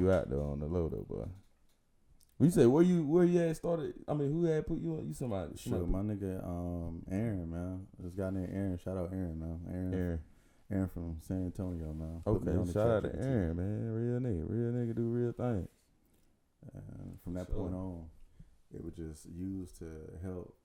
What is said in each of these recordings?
you out there on the low though, boy. You say where you had started? I mean, who had put you on? You somebody? Sure, my nigga, Aaron, man. This guy named Aaron. Shout out Aaron, man. Aaron from San Antonio, man. Okay, shout out to Aaron, man. Real nigga do real things. And from that point on, it was just used to help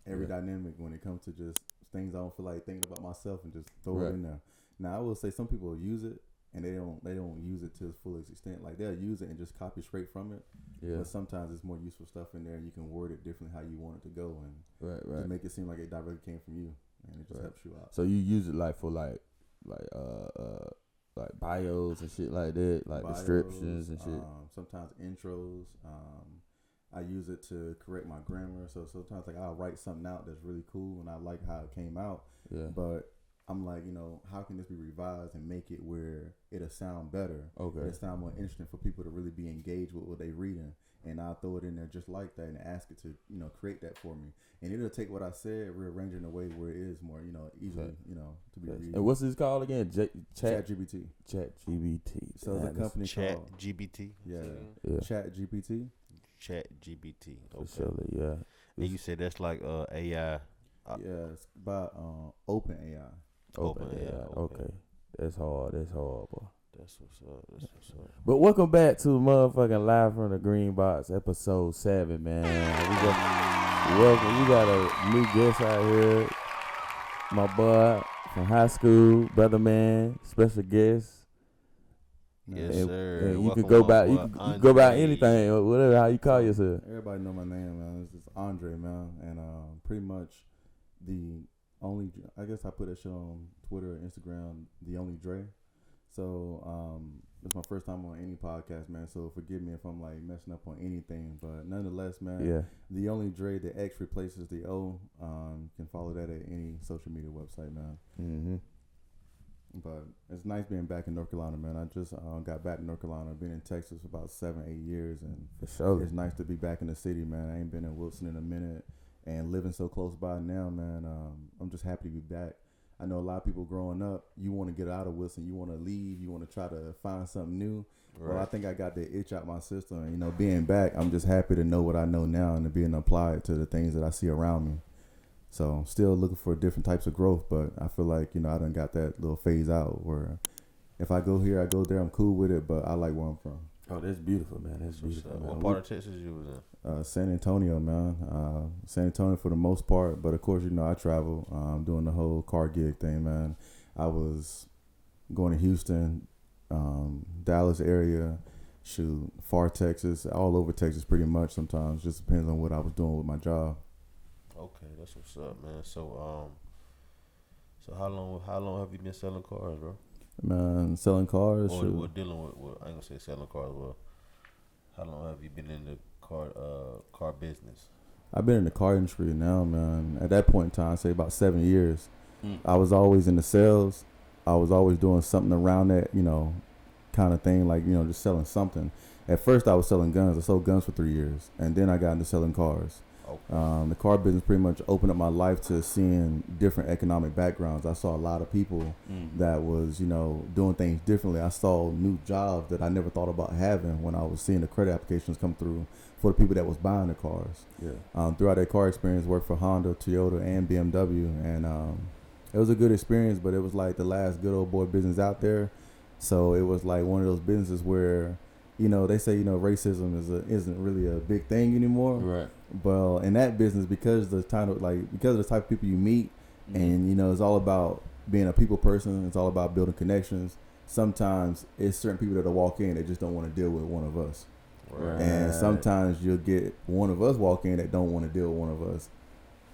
every dynamic when it comes to just things I don't feel like thinking about myself and just throw it in there. Now I will say some people use it and they don't use it to its fullest extent. Like they'll use it and just copy straight from it. Yeah. But sometimes it's more useful stuff in there and you can word it differently how you want it to go and just make it seem like it directly came from you and it just helps you out. So you use it like for like bios and shit like that, like bios, descriptions and shit. Sometimes intros. I use it to correct my grammar. So sometimes like I'll write something out that's really cool and I like how it came out. Yeah. But I'm like, how can this be revised and make it where it'll sound better? Okay. It'll sound more interesting for people to really be engaged with what they reading. And I'll throw it in there just like that and ask it to, create that for me. And it'll take what I said, rearrange it in a way where it is more, easily, to be read. And what's this called again? ChatGPT. ChatGPT. So it's a company called ChatGPT. Yeah. ChatGPT. ChatGPT. Okay. Sure, yeah. And you said that's like AI. Yeah, it's by OpenAI. OpenAI. Okay. That's hard, boy. That's what's up. But welcome back to motherfucking Live from the Green Box, episode 7, man. We got a new guest out here. My boy from high school, brother man, special guest. Yes, sir. And you can go by anything or whatever how you call yourself. Everybody know my name, man. It's Andre, man, and pretty much the only. I guess I put that shit on Twitter and Instagram. The only Dre. So it's my first time on any podcast, man. So forgive me if I'm like messing up on anything, but nonetheless, man. The only Dre, the X replaces the O. You can follow that at any social media website, man. Mm-hmm. But it's nice being back in North Carolina, man. I just got back to North Carolina. I've been in Texas for about 7-8 years, and it's nice to be back in the city, man. I ain't been in Wilson in a minute, and living so close by now, man. I'm just happy to be back. I know a lot of people growing up, you want to get out of Wilson, you want to leave, you want to try to find something new. Right. Well, I think I got the itch out my system, and being back, I'm just happy to know what I know now and to being applied to the things that I see around me. So still looking for different types of growth, but I feel like, I done got that little phase out where if I go here, I go there, I'm cool with it, but I like where I'm from. Oh, that's beautiful, man. That's beautiful, man. What part of Texas you was in? San Antonio, man. San Antonio for the most part, but of course, I travel. Doing the whole car gig thing, man. I was going to Houston, Dallas area, far Texas, all over Texas pretty much sometimes. Just depends on what I was doing with my job. Okay, that's what's up, man. So how long have you been selling cars, bro? Man, selling cars. Or dealing with I ain't gonna say selling cars. Well, how long have you been in the car business? I've been in the car industry now, man. At that point in time, say about 7 years. I was always in the sales. I was always doing something around that, kind of thing, like just selling something. At first, I was selling guns. I sold guns for 3 years, and then I got into selling cars. The car business pretty much opened up my life to seeing different economic backgrounds. I saw a lot of people that was, doing things differently. I saw new jobs that I never thought about having when I was seeing the credit applications come through for the people that was buying the cars. Throughout that car experience, worked for Honda, Toyota, and BMW, and it was a good experience, but it was like the last good old boy business out there. So it was like one of those businesses where they say, racism isn't really a big thing anymore. Right. Well, in that business, because of the type of people you meet, and it's all about being a people person. It's all about building connections. Sometimes it's certain people that will walk in that just don't want to deal with one of us. Right. And sometimes you'll get one of us walk in that don't want to deal with one of us.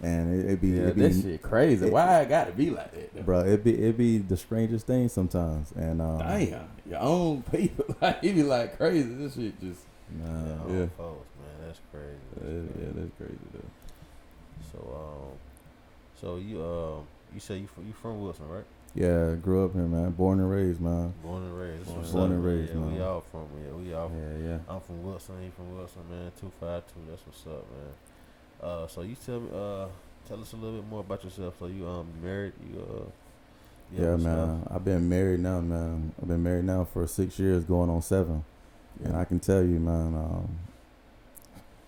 And it'd be that shit crazy. Why I gotta be like that, though? Bro? It'd be the strangest thing sometimes. And damn, your own people, like it be like crazy. This shit just folks, man, that's crazy. That's crazy though. So you say you from Wilson, right? Yeah, grew up here, man. Born and raised, man. Born and raised, man. We all from here. Yeah. I'm from Wilson. He from Wilson, man. 252. That's what's up, man. So you tell us a little bit more about yourself. So you married? Yeah, man. I've been married now, man. I've been married now for 6 years, going on 7. And I can tell you, man,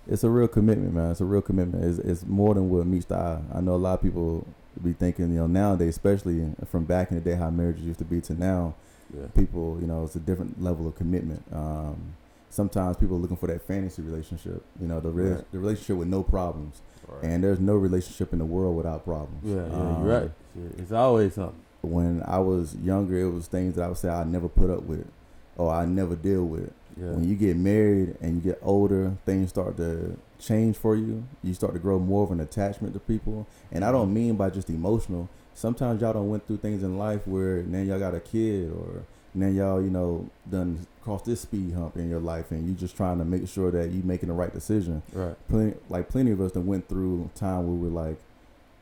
it's a real commitment, man. It's a real commitment. It's more than what meets the eye. I know a lot of people be thinking, nowadays, especially from back in the day, how marriages used to be to now, people, it's a different level of commitment. Sometimes people are looking for that fantasy relationship, the relationship with no problems. Right. And there's no relationship in the world without problems. Yeah, you're right. It's always something. When I was younger, it was things that I would say I never put up with or I never deal with. Yeah. When you get married and you get older, things start to change for you. You start to grow more of an attachment to people. And I don't mean by just emotional. Sometimes y'all done went through things in life where now y'all got a kid or now y'all, done crossed this speed hump in your life and you just trying to make sure that you making the right decision. Right. Plenty of us that went through time where we're like,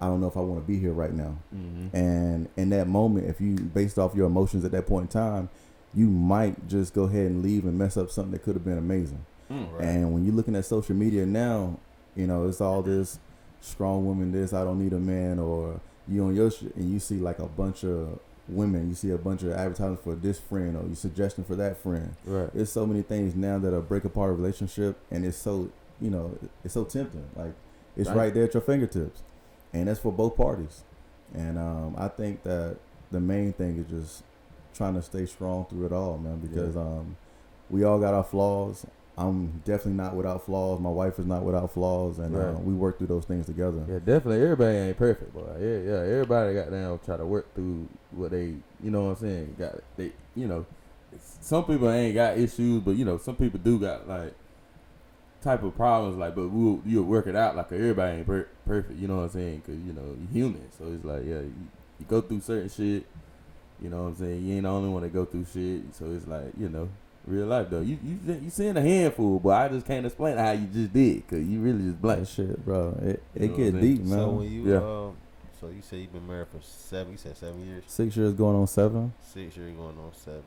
I don't know if I want to be here right now. Mm-hmm. And in that moment, if you based off your emotions at that point in time, you might just go ahead and leave and mess up something that could have been amazing. Right. And when you're looking at social media now, it's all this strong woman, this, I don't need a man, or you on your shit and you see like a bunch of women, you see a bunch of advertisements for this friend or you suggesting for that friend. Right. There's so many things now that'll break apart a relationship and it's so, it's so tempting. Like it's right there at your fingertips. And that's for both parties. And I think that the main thing is just trying to stay strong through it all, man, because we all got our flaws. I'm definitely not without flaws. My wife is not without flaws, and we work through those things together. Yeah, definitely. Everybody ain't perfect, boy. Yeah. Everybody got down try to work through what they, you know what I'm saying. Some people ain't got issues, but some people do got like type of problems. Like, but you'll work it out. Like everybody ain't perfect. You know what I'm saying? Because you're human. So it's like you go through certain shit. You know what I'm saying? You ain't the only one that go through shit. So it's like, real life though. You seeing a handful, but I just can't explain how you just did, cause you really just blank shit, bro. It get deep, man. So when you so you say you've been married for 7? You said 7 years. 6 years going on 7. 6 years going on 7.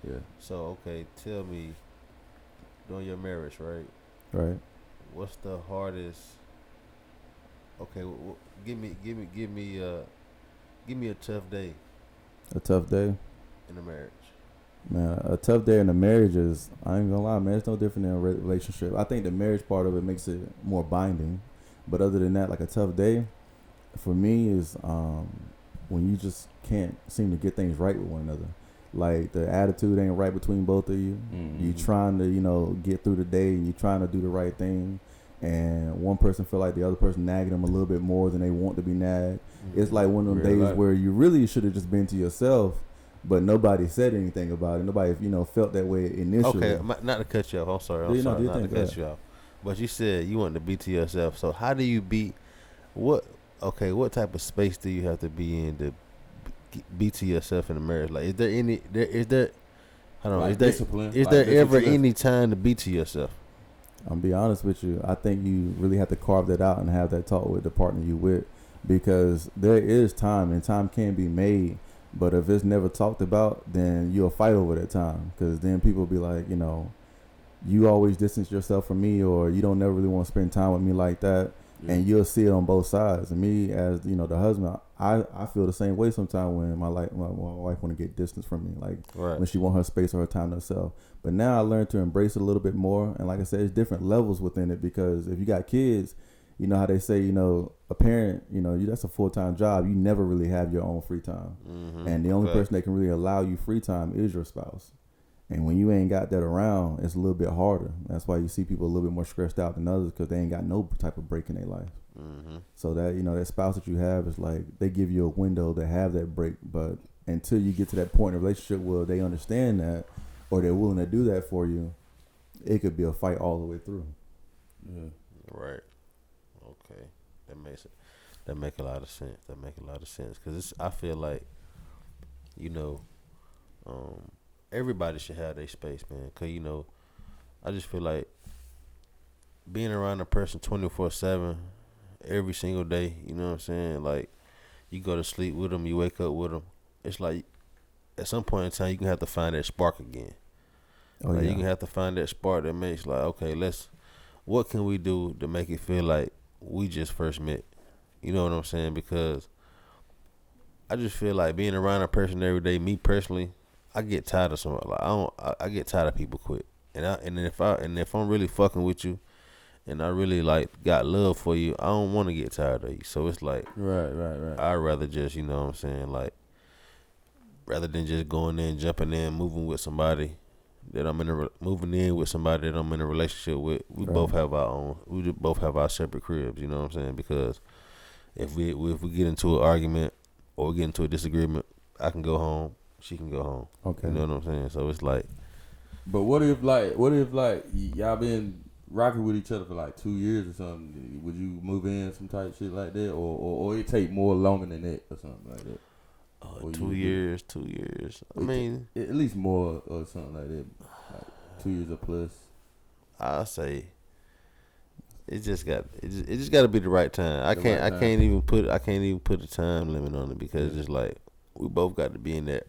Yeah. So okay, tell me, during your marriage, right? Right. What's the hardest? Okay, give me a tough day. A tough day in a marriage. Man, a tough day in a marriage is, I ain't gonna lie, man, it's no different than a relationship. I think the marriage part of it makes it more binding. But other than that, like a tough day, for me is when you just can't seem to get things right with one another. Like the attitude ain't right between both of you. Mm-hmm. You trying to, get through the day and you trying to do the right thing. And one person feel like the other person nagging them a little bit more than they want to be nagged. Mm-hmm. It's like one of them days where you really should have just been to yourself, but nobody said anything about it. Nobody, felt that way initially. Okay, not to cut you off. I'm sorry. Not to cut you off. But you said you wanted to be to yourself. So how do you be? What type of space do you have to be in to be to yourself in a marriage? Like, is there any? I don't know. Is there ever any time to be to yourself? I'll be honest with you. I think you really have to carve that out and have that talk with the partner you with, because there is time and time can be made. But if it's never talked about, then you'll fight over that time, because then people will be like, you always distance yourself from me, or you don't never really want to spend time with me like that. Yeah. And you'll see it on both sides. And me as, the husband, I feel the same way sometimes when my wife want to get distance from me, like when she want her space or her time to herself. But now I learned to embrace it a little bit more. And like I said, there's different levels within it, because if you got kids, you know how they say, a parent, that's a full-time job. You never really have your own free time. Mm-hmm. And the only person that can really allow you free time is your spouse. And when you ain't got that around, it's a little bit harder. That's why you see people a little bit more stressed out than others, because they ain't got no type of break in their life. Mm-hmm. So that, that spouse that you have is like, they give you a window to have that break. But until you get to that point in a relationship where they understand that, or they're willing to do that for you, it could be a fight all the way through. Yeah. Right. Okay. That make a lot of sense. Because I feel like, everybody should have their space, man. Because, I just feel like being around a person 24/7 every single day, you know what I'm saying? Like, you go to sleep with them, you wake up with them. It's like, at some point in time, you're going to have to find that spark again. Oh, like, yeah. You're going to have to find that spark that makes, like, okay, what can we do to make it feel like we just first met? You know what I'm saying? Because I just feel like being around a person every day, me personally, I get tired of I get tired of people quick. if I'm really fucking with you, and I really like got love for you, I don't want to get tired of you. So it's like, Right. I'd rather just, you know what I'm saying, like, rather than just going in, jumping in, moving with somebody that I'm moving in with somebody that I'm in a relationship with. We both have our own. We both have our separate cribs. You know what I'm saying? Because if we get into an argument or we get into a disagreement, I can go home. She can go home. Okay. You know what I'm saying? So it's like. But what if like y'all been rocking with each other for like 2 years or something? Would you move in some type shit like that, or it take more longer than that or something like that? 2 years. I mean, at least more or something like that. Like 2 years or plus. I say it just got to be the right time. I can't even put a time limit on it because it's like we both got to be in that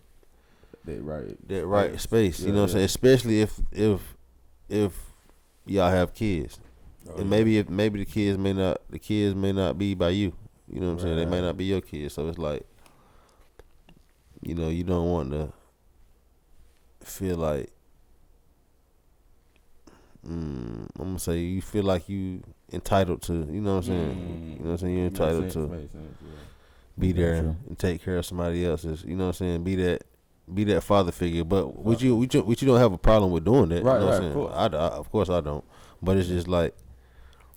right space. You know what I'm saying? Especially if y'all have kids, and maybe the kids may not be by you. You know what I'm saying? They may not be your kids. So it's like, you know, you don't want to feel like, I'm gonna say, you feel like you entitled to, you know what I'm saying? You know what I'm saying? You're entitled to be there and take care of somebody else's, you know what I'm saying? Be that father figure. But would you don't have a problem with doing that? Right, you know right, what I'm saying? Of course I don't. But it's just like,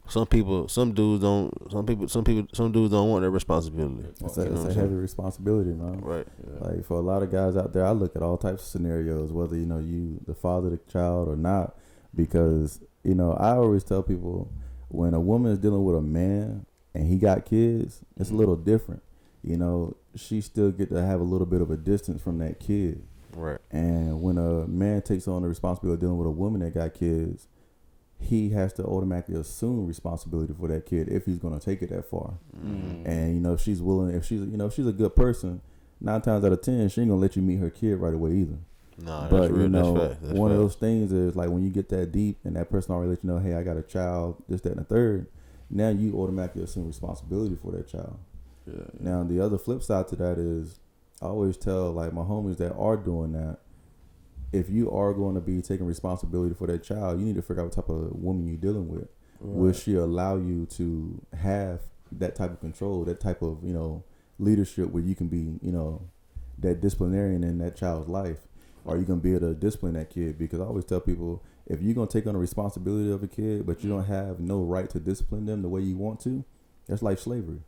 some dudes don't want that responsibility. It's a heavy responsibility, man. Right. Yeah. Like for a lot of guys out there, I look at all types of scenarios, whether you know you the father of the child or not, because you know I always tell people when a woman is dealing with a man and he got kids, it's a little different. You know, she still get to have a little bit of a distance from that kid. Right. And when a man takes on the responsibility of dealing with a woman that got kids, he has to automatically assume responsibility for that kid if he's going to take it that far. And you know, if she's willing, if she's a good person, 9 times out of 10 she ain't gonna let you meet her kid right away either. No, but that's real. You know, that's one of those things is like when you get that deep and that person already let you know, hey, I got a child, this, that, and the third. Now you automatically assume responsibility for that child. Yeah. Now the other flip side to that is, I always tell like my homies that are doing that, if you are going to be taking responsibility for that child, you need to figure out what type of woman you're dealing with. Right. Will she allow you to have that type of control, that type of, you know, leadership where you can be, you know, that disciplinarian in that child's life? Are you going to be able to discipline that kid? Because I always tell people, if you're going to take on the responsibility of a kid, but you don't have no right to discipline them the way you want to, that's like slavery.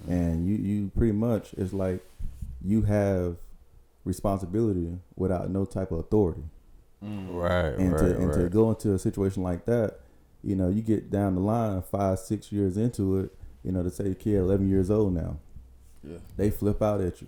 And you pretty much, it's like you have responsibility without no type of authority. Right. And to go into a situation like that, you know, you get down the line 5-6 years into it, you know, to say your kid 11 years old now. Yeah. They flip out at you.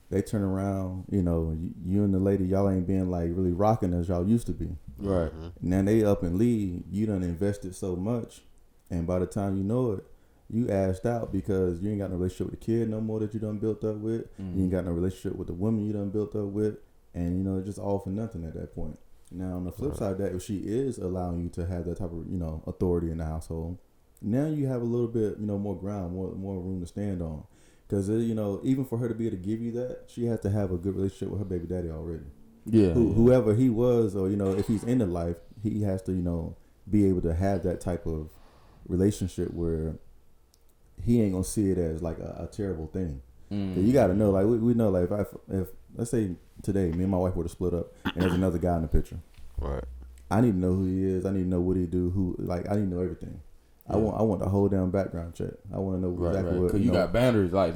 They turn around, you know, you and the lady, y'all ain't been like really rocking as y'all used to be. Right. Now they up and leave, you done invested so much, and by the time you know it, you assed out because you ain't got no relationship with the kid no more that you done built up with. You ain't got no relationship with the woman you done built up with. And, you know, it's just all for nothing at that point. Now, on the flip side of that, if she is allowing you to have that type of, you know, authority in the household, now you have a little bit, you know, more ground, more room to stand on. Because, you know, even for her to be able to give you that, she has to have a good relationship with her baby daddy already. Yeah. Whoever he was, or, you know, if he's in the life, he has to, you know, be able to have that type of relationship where he ain't gonna see it as like a terrible thing. You got to know, like we know, like if let's say today me and my wife were to split up and there's another guy in the picture, right? I need to know who he is. I need to know what he do. I need to know everything. Yeah. I want the whole damn background check. I want to know exactly what. Because you got boundaries like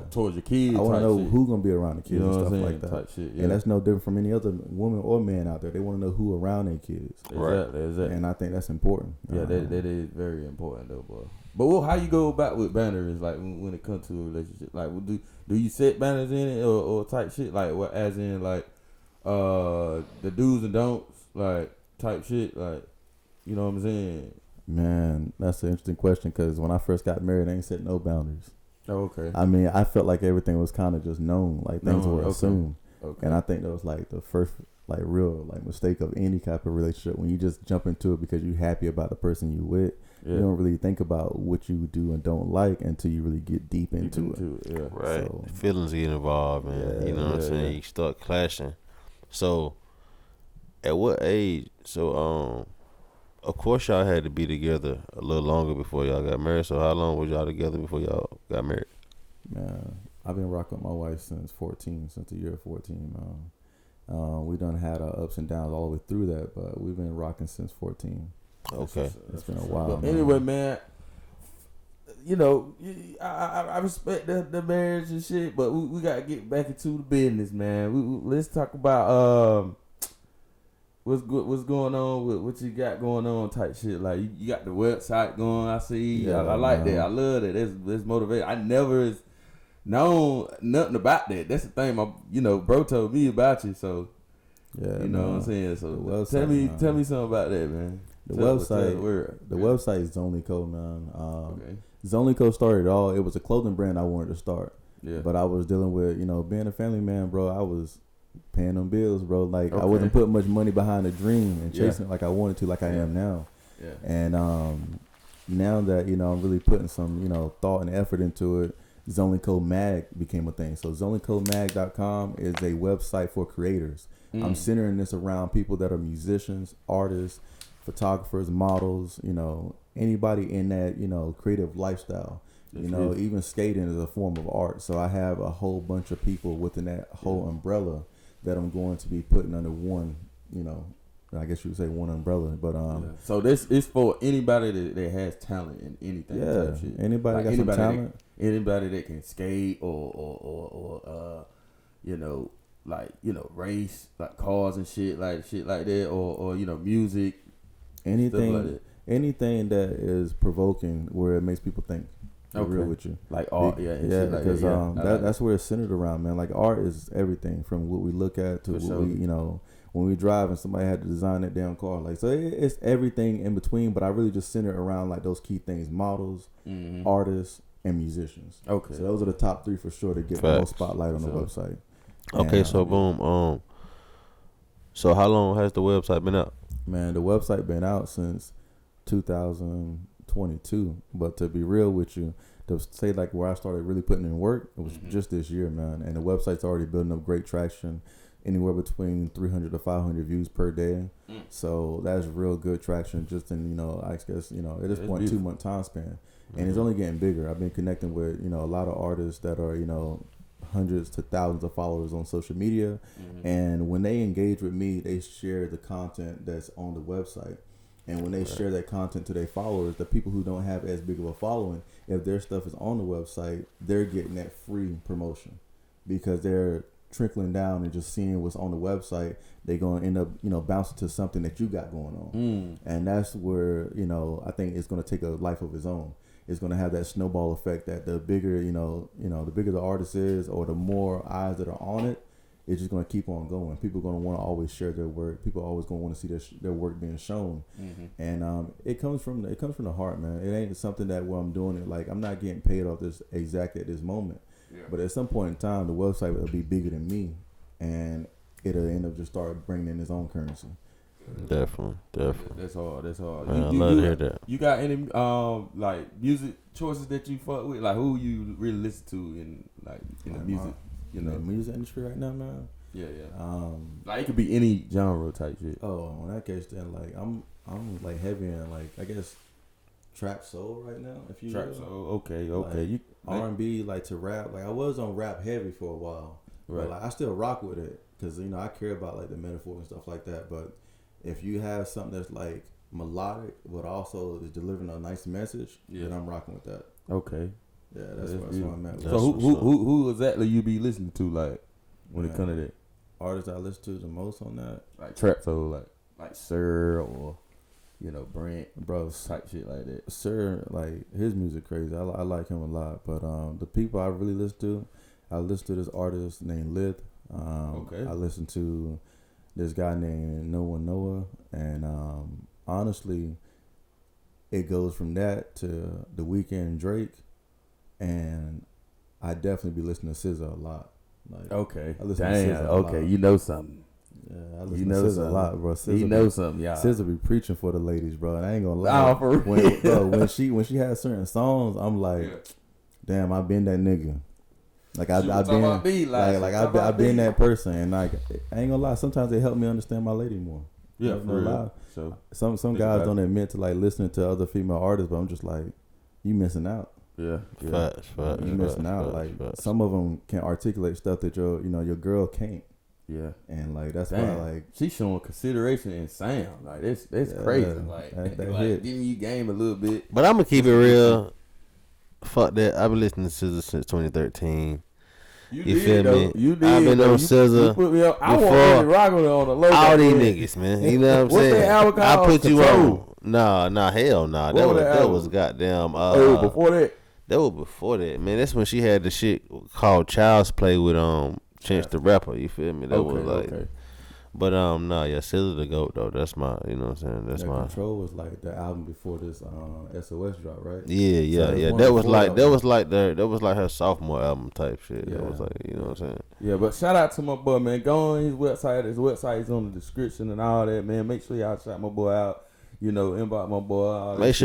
towards your kids. I want to know who's gonna be around the kids, you know, and stuff like that. Type shit, yeah. And that's no different from any other woman or man out there. They want to know who around their kids. Exactly. And I think that's important. Yeah, that is very important though, boy. But how you go about with boundaries, like when it comes to a relationship? Like, do you set boundaries in it or type shit? Like, what, as in like the do's and don'ts, like type shit, like, you know what I'm saying? Man, that's an interesting question because when I first got married, I ain't set no boundaries. Oh, okay. I mean, I felt like everything was kind of just known, like things were assumed. Okay. And I think that was like the first like real like mistake of any type of relationship, when you just jump into it because you're happy about the person you with. Yeah. You don't really think about what you do and don't like until you really get deep into it. Yeah. Right. So, feelings get involved, man. You know what I'm saying? You start clashing. So At what age? So of course y'all had to be together a little longer before y'all got married. So how long was y'all together before y'all got married? Man, I've been rocking with my wife since 14, since the year of 14, man. We done had our ups and downs all the way through that, but we've been rocking since 14. Okay. It's been a while. But anyway, man, you know, I respect the marriage and shit, but we gotta get back into the business, man. Let's talk about what's going on with what you got going on type shit. Like you got the website going. I see. Yeah, I like man. that. I love that. That's motivating. I never known nothing about that. That's the thing. Bro told me about you, so Yeah, you know what I'm saying. So The website, tell me something about that, man. The website website is Zonly Co, man. Okay. Zonly Co started it all. It was a clothing brand I wanted to start. Yeah. But I was dealing with, being a family man, bro. I was paying them bills, bro. Like Okay. I wasn't putting much money behind the dream and Yeah. chasing it like I wanted to, like I am now. Yeah. And now that I'm really putting some thought and effort into it, Zonly Co Mag became a thing. So ZonlyCoMag.com is a website for creators. I'm centering this around people that are musicians, artists, photographers, models, anybody in that creative lifestyle. Even skating is a form of art. So I have a whole bunch of people within that whole umbrella that I'm going to be putting under one, I guess you would say one umbrella. But So this is for anybody that has talent in anything. yeah, Type shit. anybody Like got some talent. Anybody that can skate or race like cars and shit like that or music. Anything, like that. anything that is provoking where it makes people think. To be real with you, like art, yeah, shit like because that. that's where it's centered around, man. Like art is everything from what we look at to For what sure. we, when we drive and somebody had to design that damn car. Like, so it's everything in between. But I really just center it around like those key things: models, artists, and musicians. Okay, So those are the top three for sure to get the most spotlight on the website. Okay, And, so boom. So how long has the website been out? Man, the website been out since 2022. But to be real with you, to say like where I started really putting in work, it was just this year, man. And the website's already building up great traction, anywhere between 300 to 500 views per day. So that's real good traction just in, I guess, at this point, 2 month time span. And it's only getting bigger. I've been connecting with, a lot of artists that are, hundreds to thousands of followers on social media. And when they engage with me, they share the content that's on the website. And when they share that content to their followers, the people who don't have as big of a following, if their stuff is on the website, they're getting that free promotion because they're trickling down and just seeing what's on the website. They're going to end up, bouncing to something that you got going on. And that's where, I think it's going to take a life of its own. It's going to have that snowball effect that the bigger, the bigger the artist is or the more eyes that are on it, it's just going to keep on going. People are going to want to always share their work. People are always going to want to see their work being shown. And it comes from the heart, man. It ain't something that where I'm doing it like I'm not getting paid off this exactly at this moment. Yeah. But at some point in time, the website will be bigger than me, and it'll end up just start bringing in its own currency. Definitely. That's hard. Man, I love to hear that. You got any like music choices that you fuck with? Like who you really listen to in like music? Music industry right now, man. Yeah. Like it could be any genre type shit. Oh, in that case, then like I'm like heavy in like I guess trap soul right now. If you Trap soul, okay. Like, You R&B like to rap. Like I was on rap heavy for a while, right? But like I still rock with it because I care about like the metaphor and stuff like that. But if you have something that's like melodic but also is delivering a nice message, then I'm rocking with that. Okay. Yeah, that's where I'm at. So who exactly you be listening to like when it comes to that? Artists I listen to the most on that, like trap soul, like Sir or Brent, bro, type shit like that. Sir, like his music crazy. I like him a lot. But the people I really listen to, I listen to this artist named Lith. Okay. I listen to this guy named No One Noah, and honestly, it goes from that to The Weeknd, Drake, and I definitely be listening to SZA a lot. Like, okay, I listen to SZA a lot. you know something. Yeah, I listen to SZA a lot, bro. You know something, y'all. SZA be preaching for the ladies, bro. And I ain't gonna lie. For real. When she has certain songs, I'm like, damn, I been that nigga. Like I've been I've been that person, and like I ain't gonna lie. Sometimes it helped me understand my lady more. Yeah, no for real. lie. So some guys don't admit to like listening to other female artists, but I'm just like, you missing out. Yeah. Facts. You missing out. Like some of them can articulate stuff that your girl can't. Yeah. And like that's Damn. why like she's showing consideration and sound. Like that's crazy. Like that like hit. giving you game a little bit. But I'm gonna keep it real. Fuck that. I've been listening to SZA since 2013. You feel me? You did. I've been on SZA. You put me up. I want Really Rock on the logo. All these niggas, man. You know what I'm saying? That album I called? put you Control. on. Nah, hell nah. That was goddamn. Before that. That was before that, man. That's when she had the shit called Child's Play with Chance the Rapper. You feel me? That was like. Okay. But nah, yeah, SZA the GOAT though. That's my, you know what I'm saying. That's my. Control was like the album before this SOS drop, right? Yeah. That was like her sophomore album type shit. Yeah. That was like, you know what I'm saying. Yeah, but shout out to my boy, man. Go on his website. His website is on the description and all that, man. Make sure y'all shout my boy out. You know, inbox my boy. Make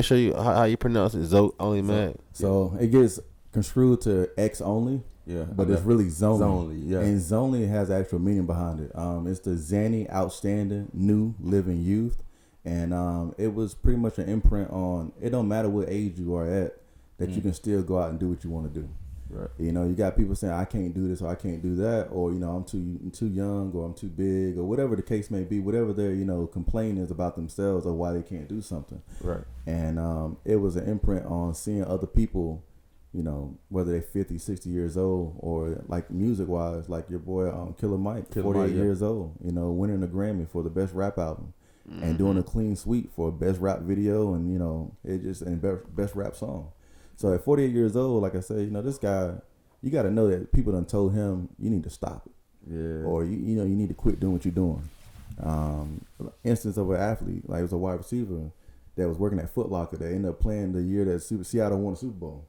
sure you how you pronounce it. Zoe only man. So it gets construed to X only. Yeah, but it's really Zonely. Zonely, yeah. And Zonely has actual meaning behind it. It's the Zanny, outstanding, new, living youth. And it was pretty much an imprint on, it don't matter what age you are at, that you can still go out and do what you want to do. Right. You know, you got people saying, I can't do this or I can't do that, or, you know, I'm too young or I'm too big or whatever the case may be, whatever their, you know, complaint is about themselves or why they can't do something. Right. And it was an imprint on seeing other people, you know, whether they're 50, 60 years old or like music wise, like your boy Killer Mike, 48 years old, you know, winning a Grammy for the best rap album and doing a clean sweep for best rap video and, you know, it just and best rap song. So at 48 years old, like I said, you know, this guy, you got to know that people done told him you need to stop it. Yeah. Or, you know, you need to quit doing what you're doing. Instance of an athlete, like it was a wide receiver that was working at Foot Locker that ended up playing the year that Seattle won the Super Bowl.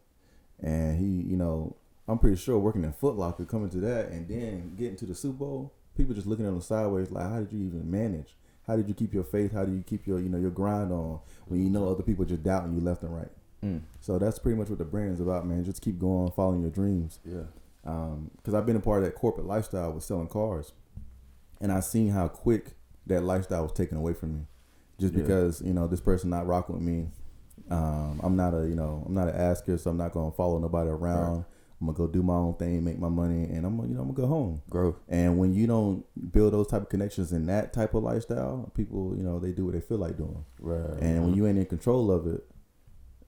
And he, you know, I'm pretty sure working in Foot Locker, coming to that and then getting to the Super Bowl, people just looking at him sideways like, how did you even manage? How did you keep your faith? How do you keep your, you know, your grind on when you know other people just doubting you left and right? So that's pretty much what the brand is about, man. Just keep going, following your dreams. Yeah. Because I've been a part of that corporate lifestyle with selling cars, and I seen how quick that lifestyle was taken away from me, just because, you know, this person not rocking with me. I'm not an asker, so I'm not gonna follow nobody around. Right. I'm gonna go do my own thing, make my money, and I'm gonna go home. Growth. And when you don't build those type of connections in that type of lifestyle, people, you know, they do what they feel like doing. Right. And when you ain't in control of it,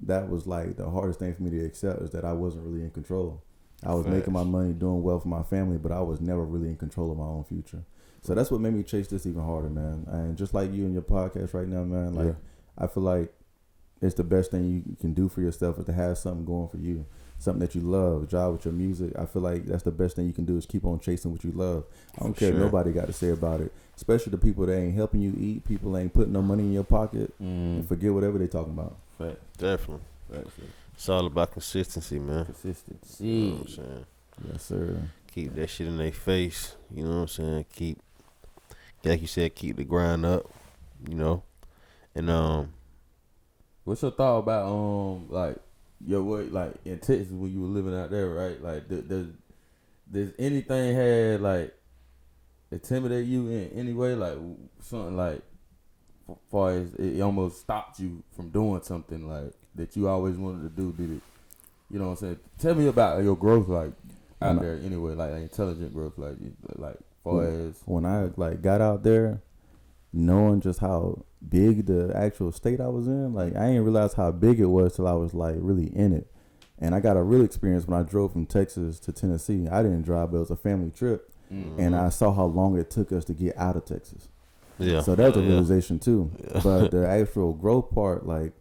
that was like the hardest thing for me to accept, is that I wasn't really in control. I was making my money, doing well for my family, but I was never really in control of my own future. So that's what made me chase this even harder, man. And just like you and your podcast right now, man, like I feel like it's the best thing you can do for yourself is to have something going for you, something that you love, a job with your music. I feel like that's the best thing you can do is keep on chasing what you love. I don't care what nobody got to say about it, especially the people that ain't helping you eat, people ain't putting no money in your pocket, and forget whatever they talking about. Fact. Definitely. Fact. It's all about consistency, man. Consistency. You know what I'm saying? Yes, sir. Keep that shit in their face. You know what I'm saying? Keep, like you said, keep the grind up. You know, and what's your thought about like your work, like in Texas when you were living out there, right? Like does anything had like intimidate you in any way, like something like far as it almost stopped you from doing something like that you always wanted to do? Did it, you know what I'm saying? Tell me about your growth, like out there anyway, like intelligent growth, like far as when I like got out there, knowing just how big the actual state I was in, like I didn't realize how big it was till I was like really in it. And I got a real experience when I drove from Texas to Tennessee. I didn't drive, but it was a family trip. And I saw how long it took us to get out of Texas. yeah. So that was a realization too. Yeah. But the actual growth part, like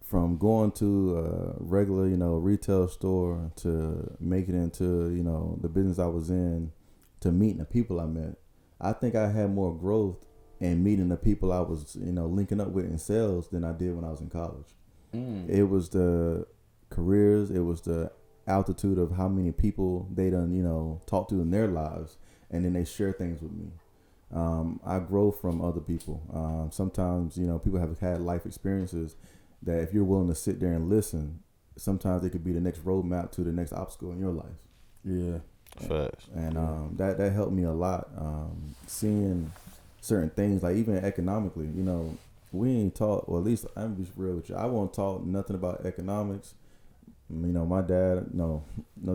from going to a regular, you know, retail store to making it into, you know, the business I was in, to meeting the people I met, I think I had more growth in meeting the people I was, you know, linking up with in sales than I did when I was in college. It was the careers, it was the altitude of how many people they done, you know, talk to in their lives, and then they share things with me. I grow from other people. Sometimes, you know, people have had life experiences that if you're willing to sit there and listen, sometimes it could be the next roadmap to the next obstacle in your life. Yeah. Facts. And that helped me a lot. Seeing certain things, like even economically, you know, we ain't taught, or at least I'm just real with you. I won't talk nothing about economics. You know, my dad, no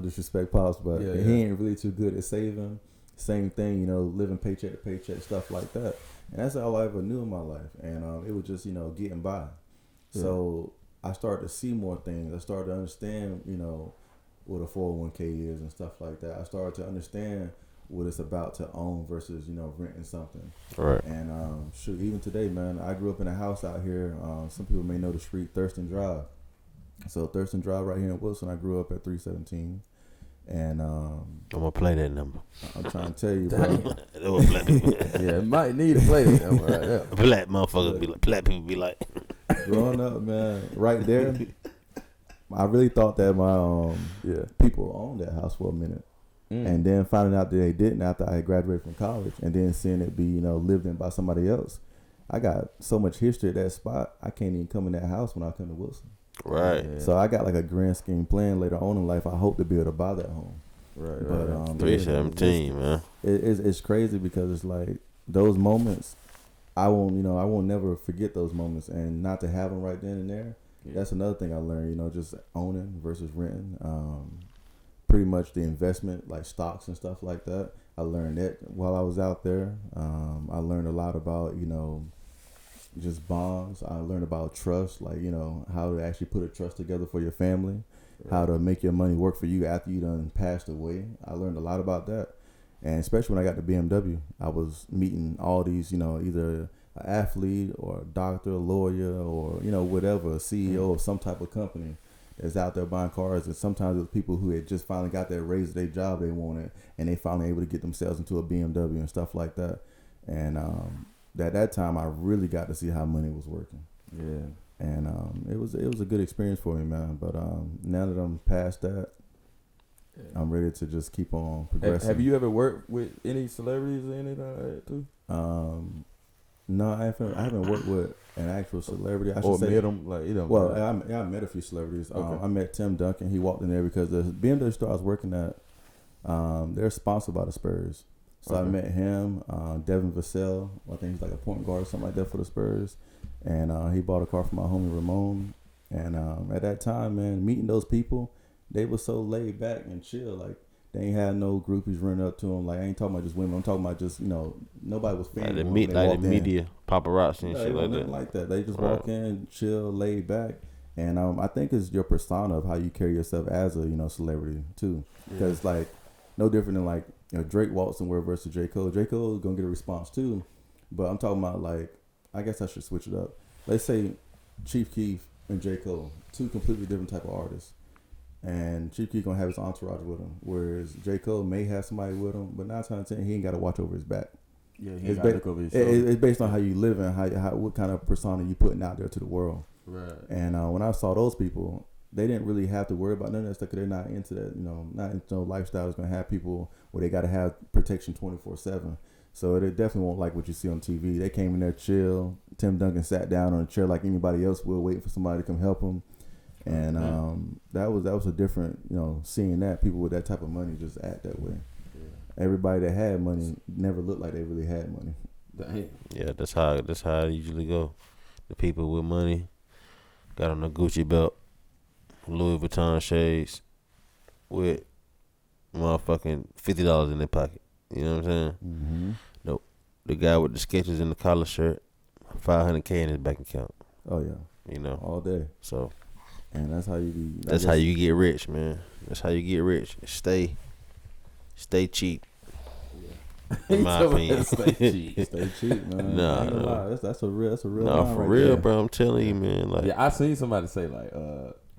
disrespect, pops, but he ain't really too good at saving. Same thing, you know, living paycheck to paycheck, stuff like that. And that's all I ever knew in my life. And it was just, you know, getting by. Yeah. So I started to see more things. I started to understand, you know, what a 401k is and stuff like that. I started to understand what it's about to own versus, you know, renting something. Right. And shoot, even today, man, I grew up in a house out here. Some people may know the street Thurston Drive. So Thurston Drive right here in Wilson, I grew up at 317. And I'm gonna play that number. I'm trying to tell you, bro. Yeah, it might need to play that number right there. Black motherfuckers be like, black people be like. Growing up, man, right there, I really thought that my people owned that house for a minute. And then finding out that they didn't after I had graduated from college, and then seeing it be, you know, lived in by somebody else. I got so much history at that spot, I can't even come in that house when I come to Wilson. Right. Yeah. So I got like a grand scheme plan later on in life. I hope to be able to buy that home. Right. But 317, man. It's crazy because it's like those moments. I won't never forget those moments, and not to have them right then and there. Yeah. That's another thing I learned. You know, just owning versus renting. Pretty much the investment, like stocks and stuff like that. I learned that while I was out there. I learned a lot about, you know, just bonds. I learned about trust, like, you know, how to actually put a trust together for your family, how to make your money work for you after you done passed away. I learned a lot about that. And especially when I got to BMW, I was meeting all these, you know, either an athlete or a doctor, a lawyer, or, you know, whatever, a CEO of some type of company that's out there buying cars. And sometimes it was people who had just finally got that raise at their job they wanted, and they finally able to get themselves into a BMW and stuff like that. And at that time, I really got to see how money was working. Yeah. And it was a good experience for me, man. But now that I'm past that, I'm ready to just keep on progressing. Have you ever worked with any celebrities or anything like that too? No, I haven't worked with an actual celebrity. I should or say. met them, like, you know. Well, I met a few celebrities. Okay. I met Tim Duncan. He walked in there because the BMW store I was working at, they're sponsored by the Spurs. So I met him, Devin Vassell. I think he's like a point guard or something like that for the Spurs. And he bought a car for my homie Ramon. And at that time, man, meeting those people, they were so laid back and chill. Like, they ain't had no groupies running up to them. Like, I ain't talking about just women. I'm talking about just, you know, nobody was fanning like the media, paparazzi and shit like that. Like that. They just walk in, chill, laid back. And I think it's your persona of how you carry yourself as a, you know, celebrity too. Because like, no different than like, you know, Drake walks somewhere versus J. Cole. J. Cole is gonna get a response too. But I'm talking about, like, I guess I should switch it up. Let's say Chief Keef and J. Cole, two completely different type of artists. And Chief Keef gonna have his entourage with him, whereas J. Cole may have somebody with him, but 9 times out of 10 he ain't got to watch over his back. Yeah, he got to look over his shoulder. It's based on how you live and how what kind of persona you putting out there to the world. Right. And when I saw those people, they didn't really have to worry about none of that stuff because they're not into that. You know, not into no lifestyle that's gonna have people where they got to have protection 24/7. So they definitely won't like what you see on TV. They came in there chill. Tim Duncan sat down on a chair like anybody else will, waiting for somebody to come help him. And that was a different, you know, seeing that people with that type of money just act that way. Yeah. Everybody that had money never looked like they really had money. Dang. Yeah, that's how it usually go. The people with money got on a Gucci belt, Louis Vuitton shades, with motherfucking $50 in their pocket. You know what I'm saying? Mm-hmm. Nope. The guy with the sketches in the collar shirt, $500K in his bank account. Oh yeah. You know, all day. So. And that's how you be. That's how you get rich, man. That's how you get rich. Stay cheap. Yeah. In my opinion, stay cheap, man. Nah, that's a real. No, for real, there. Bro. I'm telling you, man. Like, yeah, I seen somebody say like,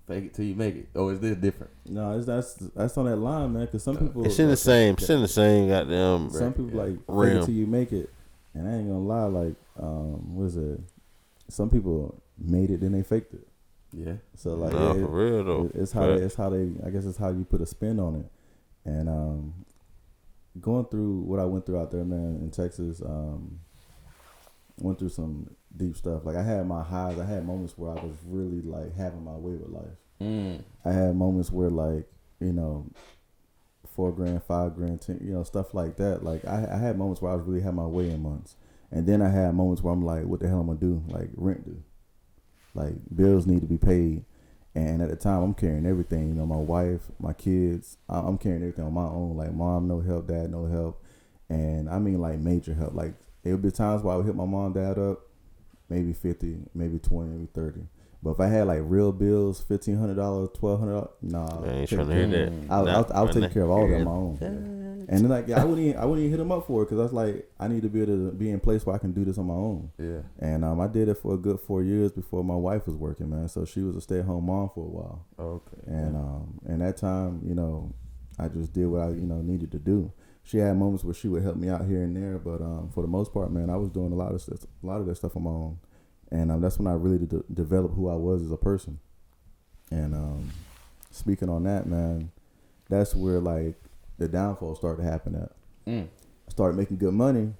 "Fake it till you make it." Or is this different? No, that's on that line, man. Because some people, it's in the same. It's in the same goddamn. Some people like fake it till you make it, and I ain't gonna lie. Like, what is it? Some people made it, then they faked it. Yeah. So like, for real though. It's how they. I guess it's how you put a spin on it, and going through what I went through out there, man, in Texas, went through some deep stuff. Like I had my highs, I had moments where I was really like having my way with life. I had moments where like, you know, $4,000, $5,000, 10, you know, stuff like that. Like I had moments where I was really had my way in months, and then I had moments where I'm like, what the hell am I gonna do? Like rent due, like bills need to be paid, and at the time I'm carrying everything. You know, my wife, my kids, I'm carrying everything on my own. Like mom, no help, dad, no help, and I mean like major help. Like there would be times where I would hit my mom, dad up, maybe 50, maybe 20, maybe 30. But if I had like real bills, $1,500, $1,200, nah. I ain't trying to hear that. I'll take care of all that on my own. Yeah. And then like I wouldn't even hit them up for it because I was like, I need to be able to be in a place where I can do this on my own. Yeah. And I did it for a good 4 years before my wife was working, man. So she was a stay-at-home mom for a while. Okay. And that time, you know, I just did what I needed to do. She had moments where she would help me out here and there, but for the most part, man, I was doing a lot of that stuff on my own. And that's when I really developed who I was as a person. And speaking on that, man, that's where like the downfall started to happen at. I started making good money,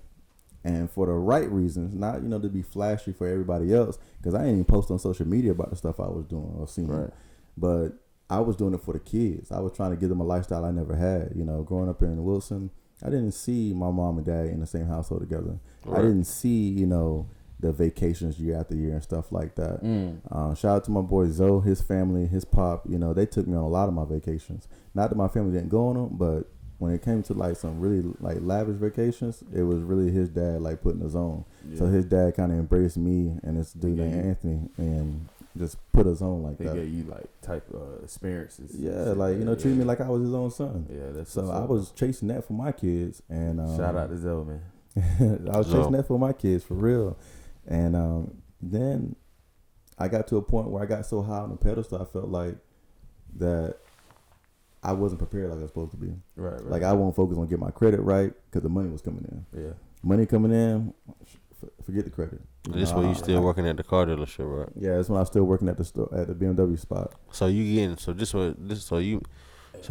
and for the right reasons, not to be flashy for everybody else, because I ain't even post on social media about the stuff I was doing or seeing. Right. But I was doing it for the kids. I was trying to give them a lifestyle I never had. You know, growing up in Wilson, I didn't see my mom and dad in the same household together. Right. I didn't see, the vacations year after year and stuff like that. Shout out to my boy Zoe, his family, his pop. They took me on a lot of my vacations. Not that my family didn't go on them, but when it came to like some really like lavish vacations, it was really his dad like putting us on. Yeah. So his dad kind of embraced me and this dude named Anthony and just put us on like that. He gave you like type experiences. Yeah, like treat me like I was his own son. Yeah, that's so I was chasing that for my kids. And shout out to Zoe, man. I was chasing that for my kids for real. And then I got to a point where I got so high on the pedestal, I felt like that I wasn't prepared like I was supposed to be. Right. Like I won't focus on getting my credit right because the money was coming in. Yeah. Money coming in, forget the credit. This when you still working at the car dealership, right? Yeah, that's when I was still working at the store at the BMW spot. So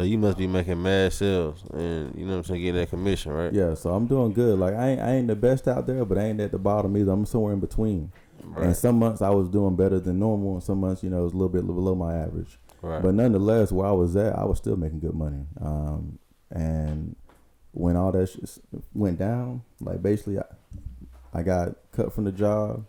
you must be making mad sales and getting that commission, right? Yeah, so I'm doing good. Like I ain't the best out there, but I ain't at the bottom either. I'm somewhere in between. Right. And some months I was doing better than normal, and some months it was a little bit below my average. Right. But nonetheless, where I was at, I was still making good money. And when all that shit went down, like basically I got cut from the job.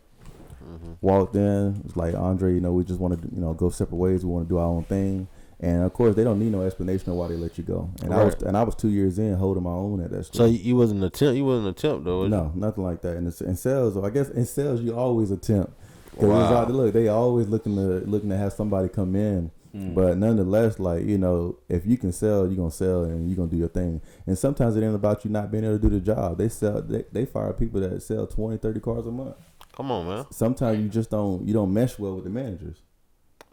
Walked in, it's like, Andre, we just want to go separate ways. We want to do our own thing. And of course, they don't need no explanation of why they let you go. And I was 2 years in holding my own at that store. So you wasn't an attempt. You wasn't an attempt though. No, nothing like that. And in sales, I guess in sales you always attempt because they always looking to have somebody come in. But nonetheless, like if you can sell, you're gonna sell and you're gonna do your thing. And sometimes it ain't about you not being able to do the job. They fire people that sell 20, 30 cars a month. Come on, man. Sometimes you don't mesh well with the managers.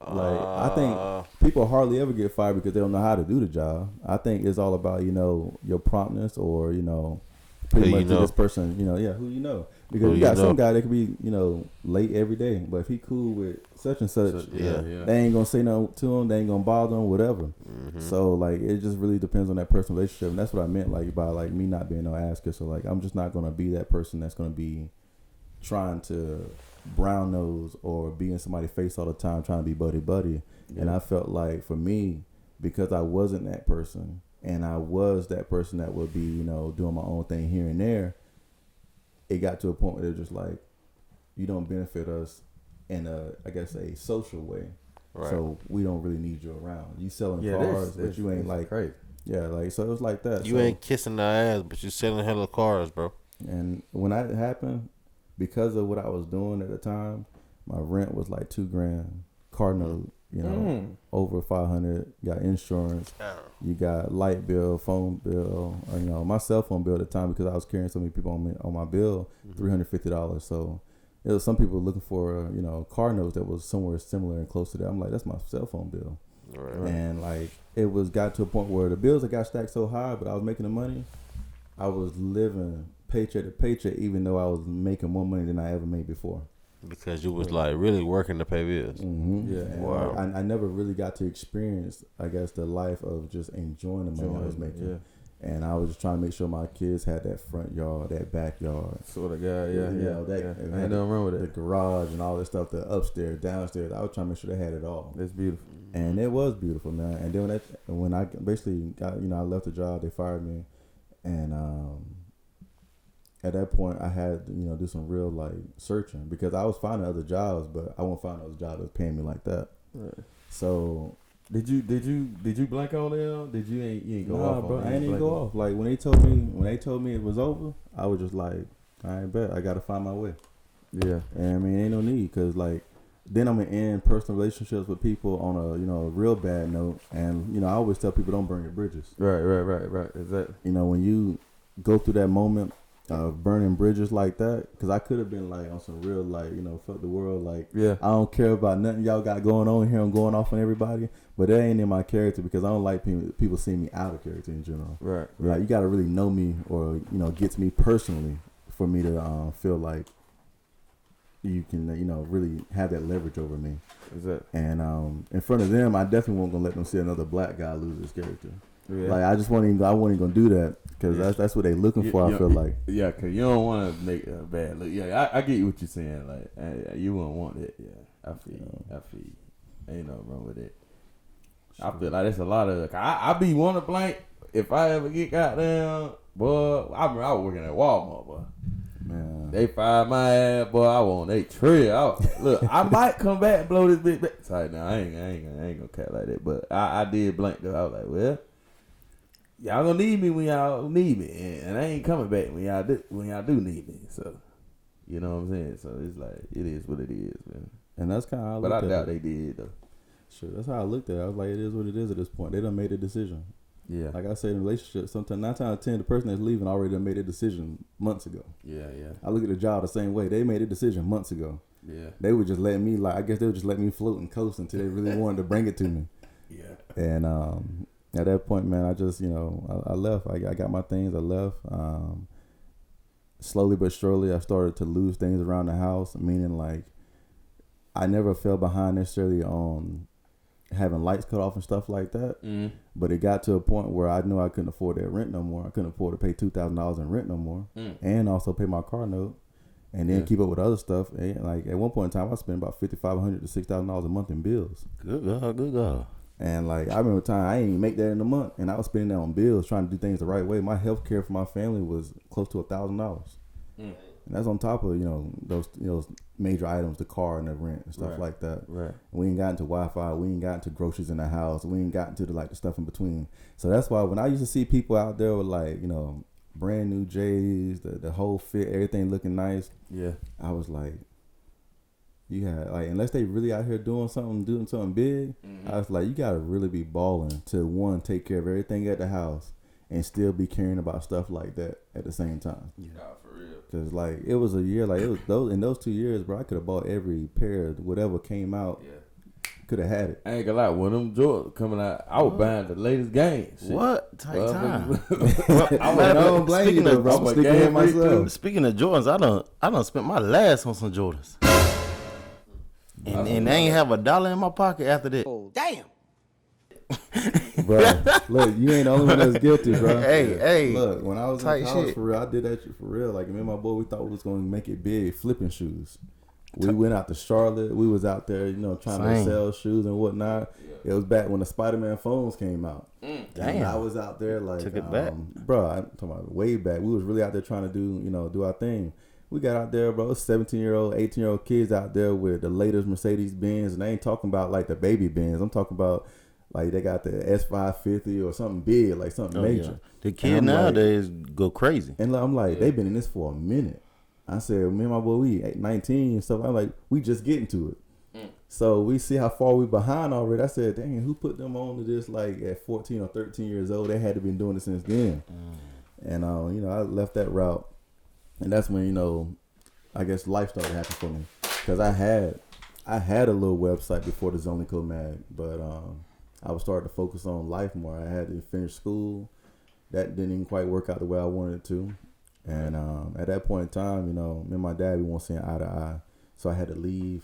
Like I think people hardly ever get fired because they don't know how to do the job. I think it's all about your promptness or pretty much this person who you know, because you got some guy that could be late every day, but if he cool with such and such, they ain't gonna say nothing to him, they ain't gonna bother him, whatever. So like it just really depends on that personal relationship, and that's what I meant like by like me not being no ass kisser. Like I'm just not gonna be that person that's gonna be trying to brown nose or be in somebody's face all the time trying to be buddy. And I felt like for me, because I wasn't that person and I was that person that would be doing my own thing here and there, it got to a point where they're just like, you don't benefit us in a social way, right? So we don't really need you around. You selling cars, but you ain't like crazy. Yeah, like so it was like that. You ain't kissing the ass, but you selling hella cars, bro. And when that happened, because of what I was doing at the time, my rent was like $2,000, car note, over $500. You got insurance, you got light bill, phone bill, my cell phone bill at the time, because I was carrying so many people on my bill, $350. So it was some people looking for car notes that was somewhere similar and close to that. I'm like, that's my cell phone bill. Right. And like it got to a point where the bills got stacked so high, but I was making the money. I was living paycheck to paycheck, even though I was making more money than I ever made before. Because you was like really working to pay bills. Yeah. Wow. I never really got to experience, I guess, the life of just enjoying the money I was making. Yeah. And I was just trying to make sure my kids had that front yard, that backyard. Sort of guy, yeah. Ain't nothing wrong with it. The garage and all that stuff, the upstairs, downstairs. I was trying to make sure they had it all. That's beautiful. And it was beautiful, man. And then when I basically got, I left the job, they fired me, and at that point I had to, do some real like searching because I was finding other jobs, but I won't find another job that's paying me like that. Right. So did you blank on them? You ain't go off? Bro, I ain't even go off. Like when they told me it was over, I was just like, I ain't bet. I got to find my way. Yeah. And I mean, ain't no need because like. Then I'm gonna end personal relationships with people on a real bad note, and I always tell people don't burn your bridges. Right. Exactly. When you go through that moment of burning bridges like that, because I could have been like on some real like fuck the world, like I don't care about nothing y'all got going on here. I'm going off on everybody, but that ain't in my character because I don't like people seeing me out of character in general. Right. Like you got to really know me or get to me personally for me to feel like. You can, really have that leverage over me. Exactly. And in front of them, I definitely won't gonna let them see another black guy lose his character. Yeah. Like I wasn't even gonna do that because that's what they looking for. I feel like. Yeah, because you don't want to make a bad look. Yeah, I get what you're saying. Like you wouldn't want it. Yeah, I feel you. Ain't nothing wrong with it. Sure. I feel like there's a lot of. I be want to blank if I ever get goddamn. Boy, I remember I was working at Walmart, boy. Man. They fired my ass, boy. I want they trail. Look, I might come back and blow this bitch back. Sorry, now I ain't gonna cat like that. But I did blank though. I was like, well, y'all gonna need me when y'all need me, and I ain't coming back when y'all do need me. So, you know what I'm saying. So it's like it is what it is, man. And that's kind of how I looked at it. But I doubt they did though. Sure, that's how I looked at it. I was like, it is what it is at this point. They done made a decision. Yeah. Like I said in a relationship, sometimes 9 times out of 10, the person that's leaving already done made a decision months ago. Yeah. I look at the job the same way. They made a decision months ago. Yeah. They would just let me I guess they would just let me float and coast until they really wanted to bring it to me. Yeah. And at that point, man, I just, I left. I got my things. I left. Slowly but surely, I started to lose things around the house, meaning like I never fell behind necessarily on having lights cut off and stuff like that. Mm. But it got to a point where I knew I couldn't afford that rent no more. I couldn't afford to pay $2,000 in rent no more, and also pay my car note, and then keep up with other stuff. And like at one point in time, I spent about $5,500 to $6,000 a month in bills. Good God. And like I remember a time I didn't even make that in a month, and I was spending that on bills, trying to do things the right way. My health care for my family was close to $1,000. And that's on top of those major items, the car and the rent and stuff like that. Right. We ain't got into Wi-Fi. We ain't got into groceries in the house. We ain't got into the stuff in between. So that's why when I used to see people out there with brand new J's, the whole fit, everything looking nice. Yeah. I was like, you had unless they really out here doing something big. I was like, you gotta really be balling to one, take care of everything at the house and still be caring about stuff like that at the same time. Yeah, for real. Cause it was a year, it was in those 2 years, bro. I could have bought every pair of whatever came out. Yeah, could have had it. I ain't gonna lie, when them Jordans coming out, I was buying the latest game. Shit. What? Take time. I don't blame you, bro. I'm sticking here myself. Speaking of Jordans, I done spent my last on some Jordans, and they ain't have $1 in my pocket after that. Oh, damn. Bro, look, you ain't the only one that's guilty, bro. Hey, look, when I was in college shit. for real, I did that shit for real. Like me and my boy, we thought we was gonna make it big, flipping shoes. We went out to Charlotte. We was out there, trying to sell shoes and whatnot. Yeah. It was back when the Spider-Man phones came out. Damn, and I was out there took it back, bro. I'm talking about way back. We was really out there trying to do our thing. We got out there, bro. 17-year-old, 18-year-old kids out there with the latest Mercedes Benz, and I ain't talking about like the baby Benz. I'm talking about. Like they got the S550 or something big, like something major. Yeah. The kids nowadays go crazy. And I'm like, they've been in this for a minute. I said, me and my boy, we 19 and stuff. I'm like, we just getting to it. So we see how far we behind already. I said, dang, who put them on to this like at 14 or 13 years old? They had to been doing it since then. And I left that route, and that's when I guess life started happening for me because I had a little website before the Zoning Code Mag, but I was starting to focus on life more. I had to finish school. That didn't even quite work out the way I wanted it to. And at that point in time, me and my dad, we weren't seeing eye to eye. So I had to leave.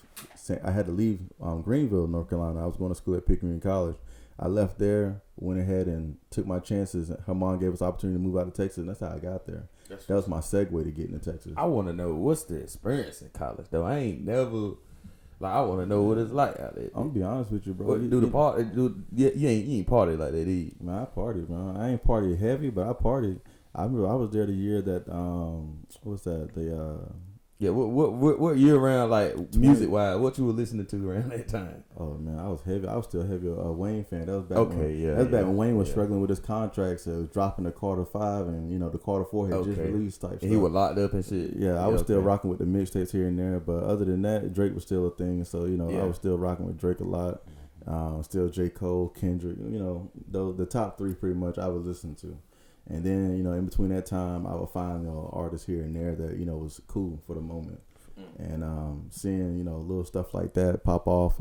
Greenville, North Carolina. I was going to school at Pickering College. I left there, went ahead and took my chances. Her mom gave us the opportunity to move out of Texas, and that's how I got there. That was my segue to getting to Texas. I want to know what's the experience in college, though. I ain't never... Like I want to know what it's like out there. I'm gonna be honest with you, bro. What, do the party? You ain't party like that, either. Man, I partied, man. I ain't party heavy, but I partied. I remember I was there the year that what's that? Yeah, what year around, like music wise, what you were listening to around that time? Oh man, I was heavy. I was still heavy Wayne fan. That was back. When Wayne was struggling with his contracts. So it was dropping the Carter 5, and the Carter 4 had just released type. And he was locked up and shit. Yeah, I was still rocking with the mixtapes here and there, but other than that, Drake was still a thing. So I was still rocking with Drake a lot. Still J. Cole, Kendrick. The top three pretty much I was listening to. And then, in between that time, I would find artists here and there that, was cool for the moment. And seeing, little stuff like that pop off,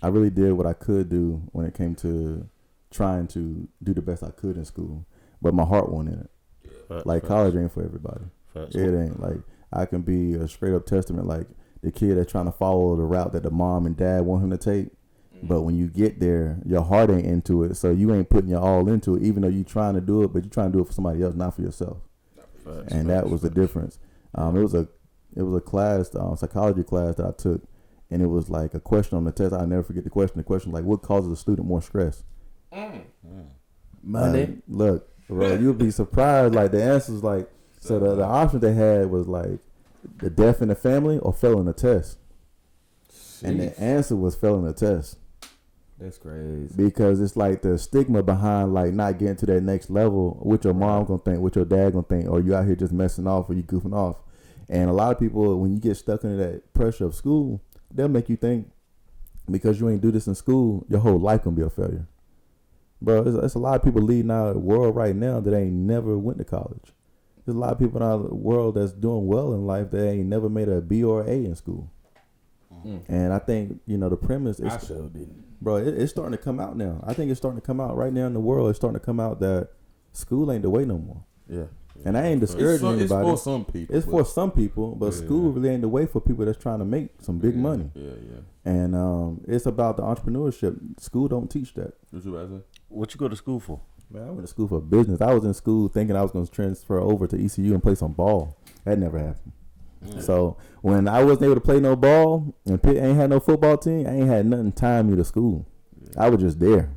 I really did what I could do when it came to trying to do the best I could in school. But my heart wasn't in it. College ain't for everybody. It ain't. Like, I can be a straight up testament, like the kid that's trying to follow the route that the mom and dad want him to take. But when you get there, your heart ain't into it, so you ain't putting your all into it, even though you trying to do it, but you're trying to do it for somebody else, not for yourself. And that was the difference. It was a class, psychology class that I took, and it was like a question on the test. I'll never forget the question. The question like, what causes a student more stress? Money. Look, bro, you'll be surprised. Like the answers, like the options they had was like the death in the family or failing the test. Jeez. And the answer was failing the test. That's crazy. Because it's like the stigma behind like not getting to that next level, what your mom gonna think, what your dad gonna think, or you out here just messing off or you goofing off. And a lot of people, when you get stuck into that pressure of school, they'll make you think because you ain't do this in school, your whole life gonna be a failure. Bro, it's a lot of people leading our world right now that ain't never went to college. There's a lot of people in our world that's doing well in life that ain't never made a B or A in school. And I think, the premise is, I sure didn't. Bro, it's starting to come out now. I think it's starting to come out right now in the world. It's starting to come out that school ain't the way no more. Yeah. And I ain't discouraging anybody. It's for some people. It's for some people, but school really ain't the way for people that's trying to make some big money. Yeah. And it's about the entrepreneurship. School don't teach that. What you about to say? What you go to school for? Man, I went to school for business. I was in school thinking I was going to transfer over to ECU and play some ball. That never happened. So when I wasn't able to play no ball and Pitt ain't had no football team, I ain't had nothing tying me to school. I was just there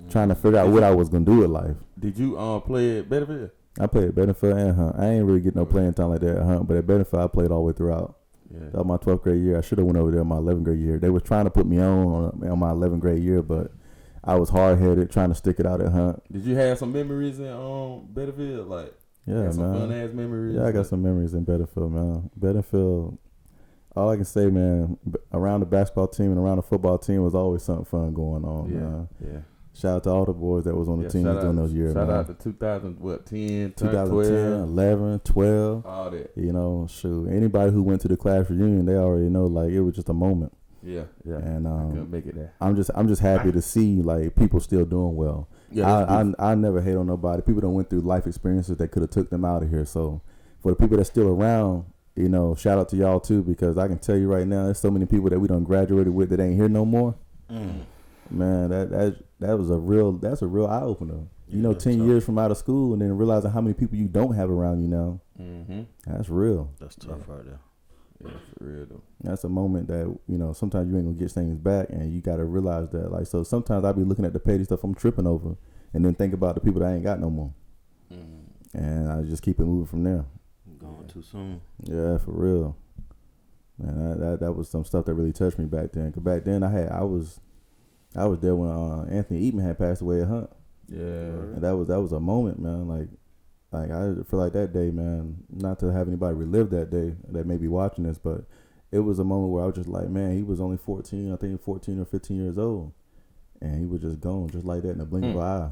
trying to figure out what I was going to do with life. Did you play at Betterville? I played at Benefit and Hunt. I ain't really get no playing time like that at Hunt, but at Benefit I played all the way throughout. Yeah. That was my 12th grade year. I should have went over there my 11th grade year. They were trying to put me on my 11th grade year, but I was hard-headed trying to stick it out at Hunt. Did you have some memories in Betterville? Like, yeah, some man. fun-ass memories? Yeah, I got some memories in Betterfield, man. Betterfield, all I can say, man, around the basketball team and around the football team was always something fun going on, man. Yeah. Shout out to all the boys that was on the team during those years, man. Shout out to 2010, 2010, 11, 12. All that. Shoot. Anybody who went to the class reunion, they already know, like, it was just a moment. Yeah. And I couldn't make it there. I'm just happy to see, like, people still doing well. Yeah, I never hate on nobody. People that went through life experiences that could have took them out of here. So for the people that's still around, shout out to y'all too, because I can tell you right now, there's so many people that we done graduated with that ain't here no more. Man, that's a real eye opener. 10 years from out of school and then realizing how many people you don't have around you now. That's real. That's tough right there. Yeah, for real though. That's a moment that, sometimes you ain't gonna get things back, and you gotta realize that. Like, so sometimes I be looking at the petty stuff I'm tripping over and then think about the people that I ain't got no more. And I just keep it moving from there. Going too soon. Yeah, for real. Man, that was some stuff that really touched me back then. Cause back then I was there when Anthony Eatman had passed away at Hunt. Yeah. And that was a moment, man. Like I feel like that day, man, not to have anybody relive that day that may be watching this, but it was a moment where I was just like, man, he was only 14, I think 14 or 15 years old. And he was just gone just like that in the blink of an eye.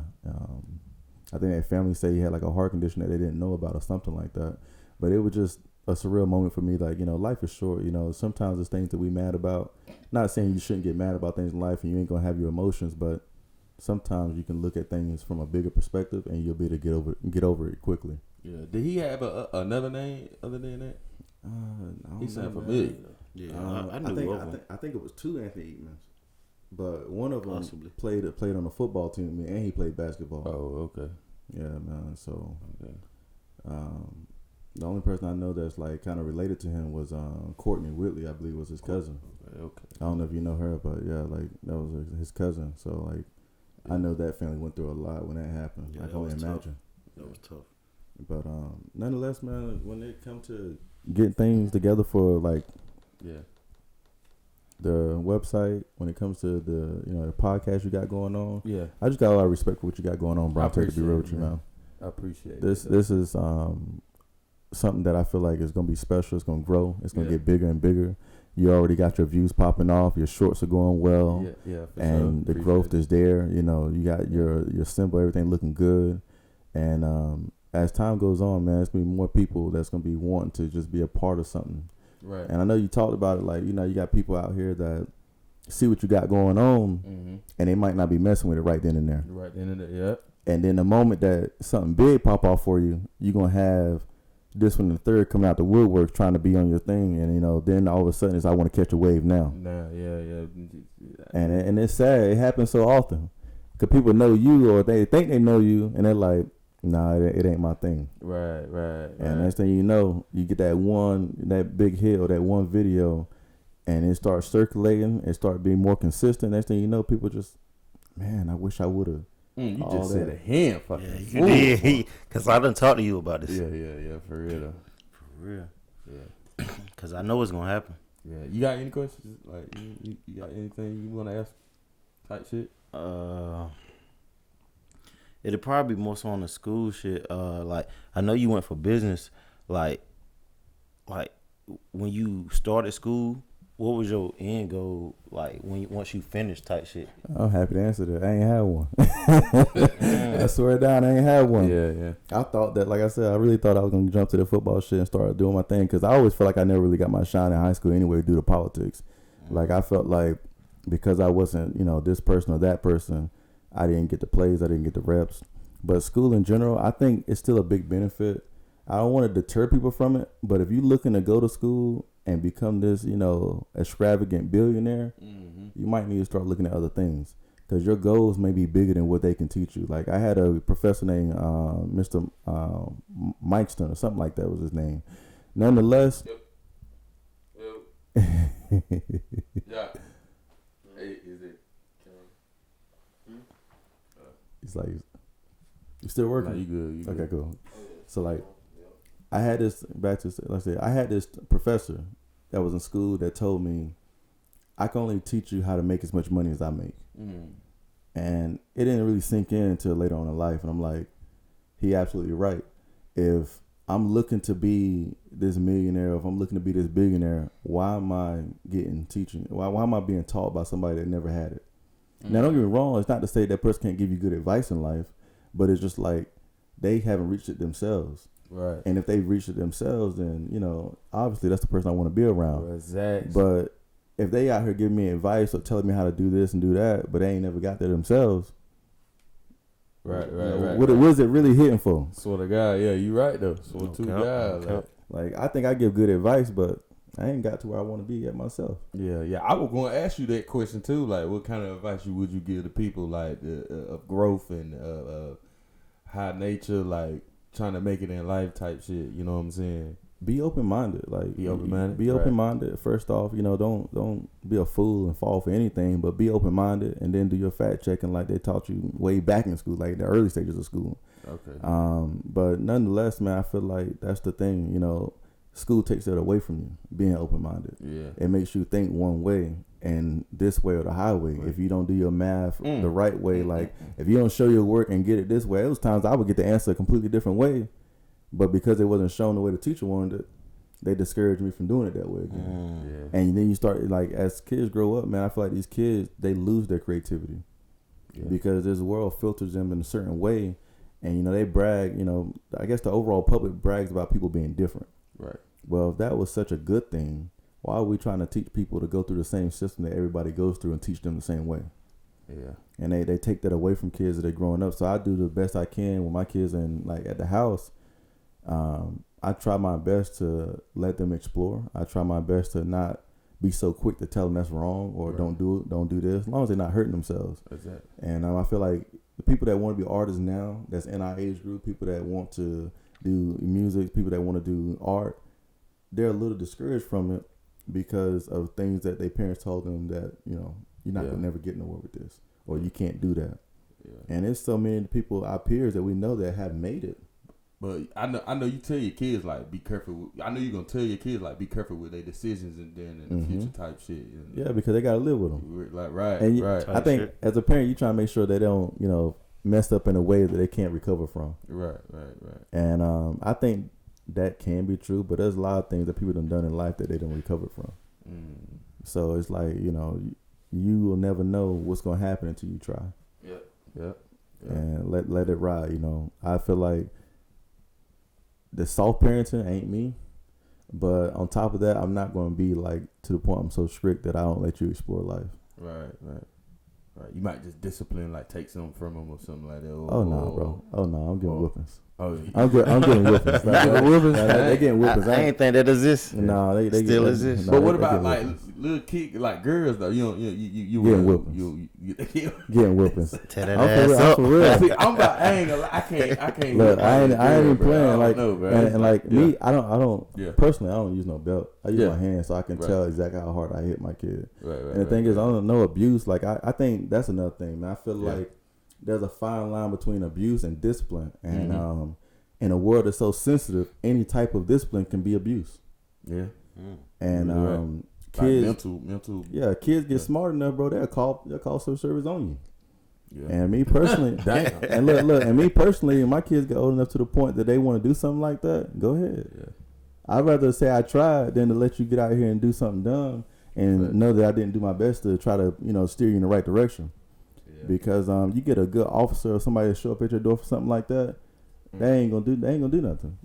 I think that family say he had like a heart condition that they didn't know about or something like that. But it was just a surreal moment for me. Like, life is short. Sometimes there's things that we mad about. Not saying you shouldn't get mad about things in life and you ain't going to have your emotions, but sometimes you can look at things from a bigger perspective and you'll be able to get over it quickly. Yeah. Did he have another name other than that? He sounded familiar. Yeah, I think it was two Anthony Eatmans, but one of them played on the football team and he played basketball. Oh, okay. Yeah, man. So, The only person I know that's like kind of related to him was Courtney Whitley, I believe was his cousin. Okay. I don't know if you know her, but yeah, like that was his cousin. So like, I know that family went through a lot when that happened. Yeah, I can only imagine. That was tough. But nonetheless, man, when it come to getting things together for like the website, when it comes to the podcast you got going on, I just got a lot of respect for what you got going on, bro. To be real with you, man. I appreciate this. This is something that I feel like is gonna be special. It's gonna grow. It's gonna get bigger and bigger. You already got your views popping off. Your shorts are going well. And the growth is there. You know, you got your symbol, everything looking good. And as time goes on, man, it's gonna be more people that's gonna be wanting to just be a part of something. Right. And I know you talked about it, like, you know, you got people out here that see what you got going on, and they might not be messing with it right then and there. Right then and there, And then the moment that something big pop off for you, you're gonna have this one and the third coming out the woodwork trying to be on your thing, and you know, then all of a sudden it's I want to catch a wave now. And it's sad. It happens so often because people know you or they think they know you, and they're like, nah, it ain't my thing. Right. And next thing you know, you get that big hit or that one video, and it starts circulating. It starts being more consistent. Next thing you know, people just, man, I wish I would have. You just said a hand fucking. Yeah, you did. Because I done talked to you about this. Yeah, for real though. For real. Yeah. Because I know it's going to happen. Yeah. You got any questions? Like, you got anything you want to ask type shit? It'll probably be more so on the school shit. Like, I know you went for business. Like when you started school, what was your end goal? Like once you finished type shit. I'm happy to answer that. I ain't had one. I swear down, I ain't had one. Yeah. I thought that, like I said, I really thought I was gonna jump to the football shit and start doing my thing because I always felt like I never really got my shine in high school anyway due to politics. Like I felt like because I wasn't, this person or that person, I didn't get the plays, I didn't get the reps. But school in general, I think it's still a big benefit. I don't want to deter people from it, but if you're looking to go to school and become this, extravagant billionaire, you might need to start looking at other things because your goals may be bigger than what they can teach you. Like I had a professor named Mr. Mikeston or something like that was his name. Nonetheless, yeah. Hey, is it? He's like, you still working? No, you good. Okay, cool. So like, I had this I had this professor that was in school that told me I can only teach you how to make as much money as I make. And it didn't really sink in until later on in life. And I'm like, he absolutely right. If I'm looking to be this millionaire, if I'm looking to be this billionaire, why am I getting teaching? Why am I being taught by somebody that never had it? Now, don't get me wrong. It's not to say that person can't give you good advice in life, but it's just like they haven't reached it themselves. Right. And if they've reached it themselves, then, obviously that's the person I want to be around. Exactly. But if they out here giving me advice or telling me how to do this and do that, but they ain't never got there themselves. Right. What is it really hitting for? Swear to God, yeah, you right though. Swear to God. Like, I think I give good advice, but I ain't got to where I want to be at myself. Yeah. I was going to ask you that question too. Like, what kind of advice would you give to people, like, of growth and high nature, like trying to make it in life type shit? You know what I'm saying? Be open minded. Like, be open minded. Be open minded. First off, don't be a fool and fall for anything, but be open minded, and then do your fact checking like they taught you way back in school, like the early stages of school. Okay. But nonetheless, man, I feel like that's the thing. School takes that away from you, being open-minded. Yeah. It makes you think one way and this way or the highway. Right. If you don't do your math the right way, like if you don't show your work and get it this way, those times I would get the answer a completely different way. But because it wasn't shown the way the teacher wanted it, they discouraged me from doing it that way again. Yeah. And then you start, like, as kids grow up, man, I feel like these kids, they lose their creativity. Yeah. Because this world filters them in a certain way. And, they brag, I guess the overall public brags about people being different. Right. Well, if that was such a good thing, why are we trying to teach people to go through the same system that everybody goes through and teach them the same way? Yeah. And they take that away from kids that they're growing up. So I do the best I can with my kids and like at the house. I try my best to let them explore. I try my best to not be so quick to tell them that's wrong or don't do this, as long as they're not hurting themselves. Exactly. And I feel like the people that want to be artists now, that's in our age group, people that want to do music, people that want to do art, they're a little discouraged from it because of things that their parents told them that, you know, you're not gonna never get nowhere with this, or you can't do that. Yeah. And there's so many people, our peers, that we know that have made it. But I know you tell your kids like be careful. I know you're gonna tell your kids like be careful with their decisions and then in the future type shit. You know? Yeah, because they gotta live with them. Like right. I think as a parent, you try to make sure they don't, you know, mess up in a way that they can't recover from. Right. And I think that can be true, but there's a lot of things that people have done in life that they don't recover from. So it's like, you know, you will never know what's gonna happen until you try. Yep. And let it ride. You know, I feel like the soft parenting ain't me, but on top of that, I'm not going to be like to the point I'm so strict that I don't let you explore life. Right. You might just discipline, like take something from them or something like that. Oh no, bro. Oh no, I'm getting whoopings. Oh, I'm getting whoopings. They getting whoopings. I ain't think that exists. No, they still exist. But what about like little kid, like girls though? You getting whoopings. Getting whoopings. Tear that ass up. I'm for real. See, I ain't gonna lie. I can't. Look, I ain't even playing like, and like yeah. me, I don't personally. I don't use no belt. I use my hands so I can tell exactly how hard I hit my kid. And the thing is, I don't know abuse. Like I think that's another thing, man. I feel like there's a fine line between abuse and discipline, and in a world that's so sensitive, any type of discipline can be abuse. Yeah. And kids, like mental. Yeah, kids get smart enough, bro. They'll call social service on you. Yeah. And me personally, and look, and me personally, my kids get old enough to the point that they want to do something like that. Go ahead. Yeah. I'd rather say I tried than to let you get out here and do something dumb and know that I didn't do my best to try to, you know, steer you in the right direction. Yeah. Because you get a good officer or somebody to show up at your door for something like that, they ain't gonna do nothing.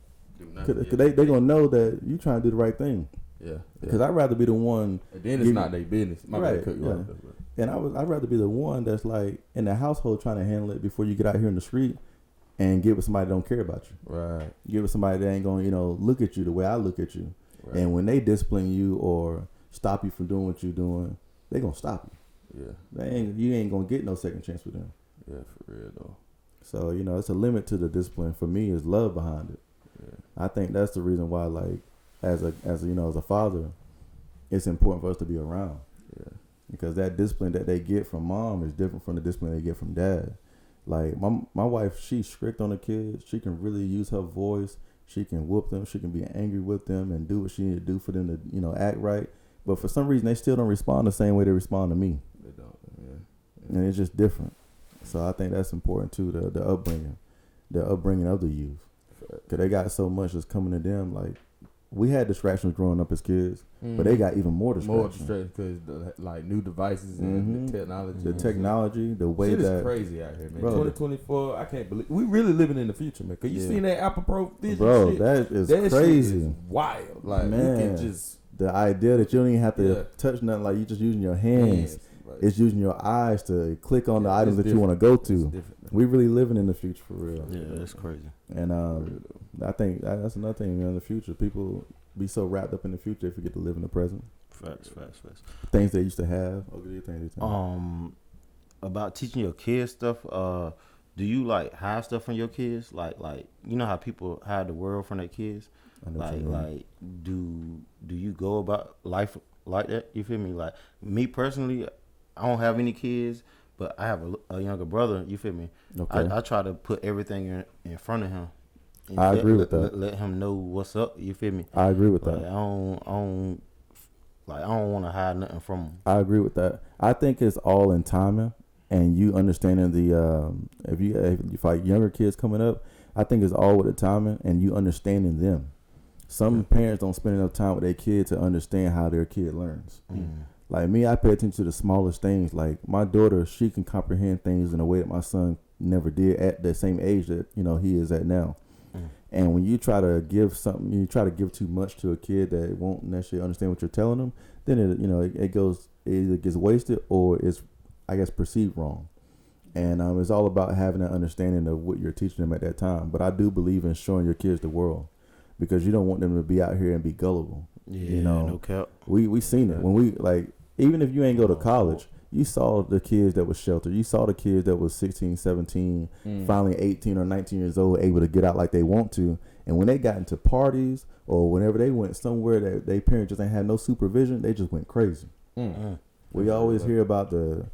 Cause they gonna know that you trying to do the right thing. Yeah. Because I'd rather be the one. And then it's not their business. Right. And I'd rather be the one that's like in the household trying to handle it before you get out here in the street and get with somebody that don't care about you. Right. Get with somebody that ain't gonna, you know, look at you the way I look at you. Right. And when they discipline you or stop you from doing what you're doing, they gonna stop you. Yeah. You ain't gonna get no second chance with them. Yeah, for real though. So, you know, it's a limit to the discipline. For me, is love behind it. Yeah. I think that's the reason why, like, as a father, it's important for us to be around. Yeah. Because that discipline that they get from mom is different from the discipline they get from dad. Like my wife, she's strict on the kids. She can really use her voice. She can whoop them. She can be angry with them and do what she need to do for them to, you know, act right. But for some reason, they still don't respond the same way they respond to me. They don't. Yeah. And it's just different. So I think that's important too. The upbringing of the youth, because they got so much that's coming to them. Like we had distractions growing up as kids, but they got even more distractions. Because like new devices and the technology. The technology, the way shit that is crazy out here, man. 2024, I can't believe we really living in the future, man. Cause you seen that Apple Pro Vision bro, shit? that crazy. Shit is wild. Like man, you can just the idea that you don't even have to touch nothing. Like you just using your hands. Right. It's using your eyes to click on the items that you want to go to. We really living in the future for real. Yeah, that's crazy. And I think that's another thing, man. In the future, people be so wrapped up in the future, they forget to live in the present. Facts. Things they used to have. About teaching your kids stuff. Do you like hide stuff from your kids? Like you know how people hide the world from their kids. Like do you go about life like that? You feel me? Like me personally, I don't have any kids, but I have a younger brother. You feel me? Okay. I try to put everything in front of him. I agree with that. Let him know what's up. You feel me? I agree with that. I don't want to hide nothing from him. I agree with that. I think it's all in timing, and you understanding the if like younger kids coming up, I think it's all with the timing and you understanding them. Some parents don't spend enough time with their kid to understand how their kid learns. Like me, I pay attention to the smallest things. Like my daughter, she can comprehend things in a way that my son never did at the same age that, you know, he is at now. And when you try to give something, you try to give too much to a kid that won't necessarily understand what you're telling them, then it either gets wasted or it's, I guess, perceived wrong. And it's all about having an understanding of what you're teaching them at that time. But I do believe in showing your kids the world, because you don't want them to be out here and be gullible. Yeah, you know, no cap. We seen it when we, like, even if you ain't go to college, you saw the kids that was sheltered. You saw the kids that was 16, 17, finally 18 or 19 years old, able to get out like they want to, And when they got into parties or whenever they went somewhere that they parents just ain't had no supervision, they just went crazy. We always hear about the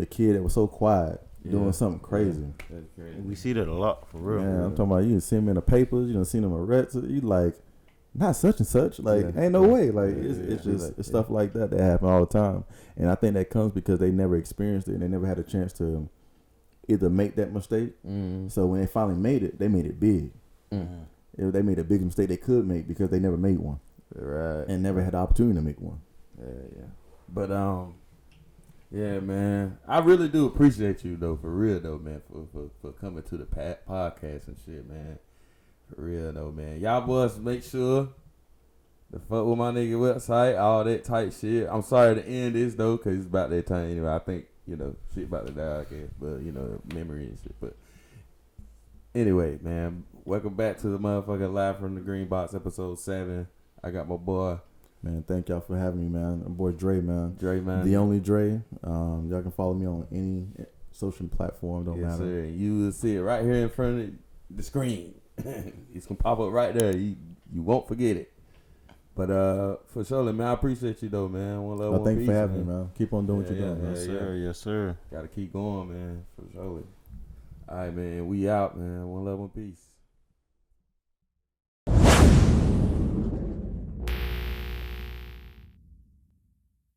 kid that was so quiet doing something crazy. That's crazy. We see that a lot for real. Man, I'm talking about you done see him in the papers, you done seen him arrested. You like, not such and such. Like, ain't no way. Like, it's just it's stuff like that happen all the time. And I think that comes because they never experienced it and they never had a chance to either make that mistake. So when they finally made it, they made it big. They made a big mistake they could make because they never made one. Right. And never had the opportunity to make one. Yeah. But yeah, man. I really do appreciate you though, for real though, man, for coming to the podcast and shit, man. For real though, man. Y'all boys make sure to fuck with my nigga website, all that type shit. I'm sorry to end this though, cause it's about that time anyway. I think, shit about to die, I guess. But, memory and shit. But anyway, man, welcome back to the motherfucking Live from the Green Box, episode 7. I got my boy. Man, thank y'all for having me, man. My boy Dre, man. Dre, man. The only Dre. Y'all can follow me on any social platform. Don't matter. Sir. You will see it right here in front of the screen. It's gonna pop up right there. You won't forget it. But for sure, man, I appreciate you though, man. One love, one thank you peace, for having me, man. Keep on doing what you're doing, man. Yes, sir. Yes, sir. Gotta keep going, man. For sure. All right, man. We out, man. One love, one peace.